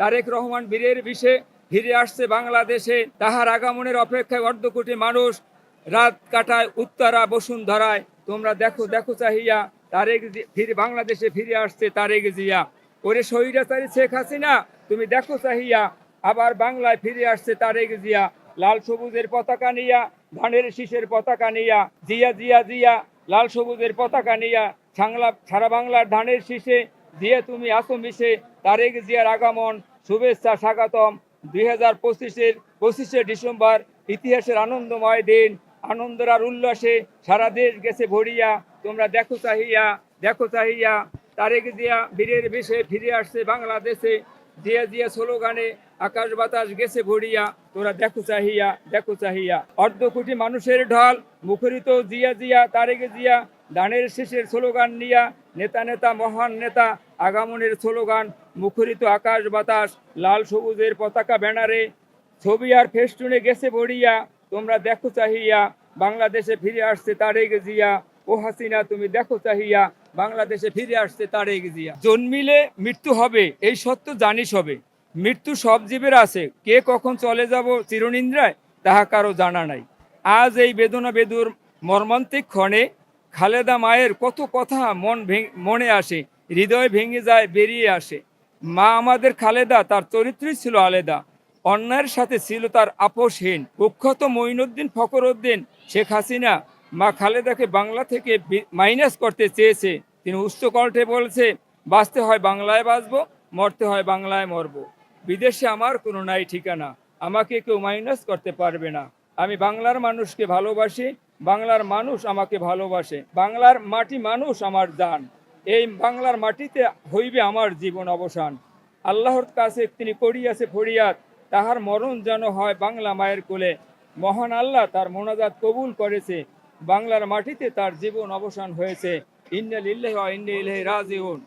তারেক রহমান বীরের বিষে ফিরে আসছে বাংলাদেশে। তাহার আগমনের অপেক্ষায় অর্ধকোটি মানুষ রাত কাটায় উত্তরা বসুন্ধরায়। তোমরা দেখো দেখো চাহিয়া ফিরে বাংলাদেশে ফিরে আসছে তারেক জিয়া। ওরে স্বৈরাচারী শেখ হাসিনা, তুমি দেখো চাহিয়া আবার বাংলায় ফিরে আসছে তারেক জিয়া। লাল সবুজের পতাকা নিয়া, ধানের শীষের পতাকা নিয়া, জিয়া জিয়া জিয়া লাল সবুজের পতাকা নিয়া সারা বাংলার ধানের শীষে দিয়ে তুমি আসো মিশে। তারেক জিয়ার আগমন, শুভেচ্ছা স্বাগতম। 2025-25 ডিসেম্বর ইতিহাসের আনন্দময় দিন। আনন্দের আর উল্লাসে সারা দেশ গেছে ভরিয়া। তোমরা দেখো চাহিয়া, দেখো চাহিয়া তারেক জিয়া বীরের বেশে ফিরে আসছে বাংলাদেশে। জিয়া জিয়া স্লোগানে আকাশ বাতাস গেছে ভরিয়া। তোরা দেখো চাহিয়া, দেখো চাহিয়া। অর্ধকোটি মানুষের ঢল মুখরিত জিয়া জিয়া তারেক জিয়া। ধানের শীষের স্লোগান নিয়া, নেতা নেতা মহান নেতা আগমনের স্লোগান। মুখরিত আকাশ বাতাস লাল সবুজের পতাকা ব্যানারে, ছবি আর ফেস্টুনে গেছে ভরিয়া। তোমরা দেখো চাহিয়া বাংলাদেশে ফিরে আসছে তারেক জিয়া। ও হাসিনা, তুমি দেখো চাহিয়া বাংলাদেশে ফিরে আসছে তারেক জিয়া। জন্মিলে মৃত্যু হবে এই সত্য জানিস হবে, মৃত্যু সব জীবের আছে, কে কখন চলে যাব চিরনিদ্রায় তাহা কারো জানা নাই। আজ এই বেদনা বেদুর মর্মান্তিক ক্ষণে খালেদা মায়ের কত কথা মনে আসে, হৃদয় ভেঙে যায় বেরিয়ে আসে। মা আমাদের খালেদা, তার চরিত্রই ছিল আলাদা, অন্যায়ের সাথে ছিল তার আপোষহীন। কুখ্যাত মঈনুদ্দিন ফখরুদ্দিন শেখ হাসিনা মা খালেদাকে বাংলা থেকে মাইনাস করতে চেয়েছে। তিনি উচ্চ কণ্ঠে বলছে, বাঁচতে হয় বাংলায় বাঁচবো, মরতে হয় বাংলায় মরবো। বিদেশে আমার কোনো নাই ঠিকানা, আমাকে কেউ মাইনাস করতে পারবে না। আমি বাংলার মানুষকে ভালোবাসি, বাংলার মানুষ আমাকে ভালোবাসে। বাংলার মাটি মানুষ আমার জান, এই বাংলার মাটিতে হইবে আমার জীবন অবসান। আল্লাহর কাছে তিনি করিয়াছে ফরিয়াদ, তাহার মরণ যেন হয় বাংলা মায়ের কোলে। মহান আল্লাহ তার মোনাজাত কবুল করেছে, বাংলার মাটিতে তার জীবন অবসান হয়েছে। ইন্না লিল্লাহি ওয়া ইন্না ইলাইহি রাজিউন।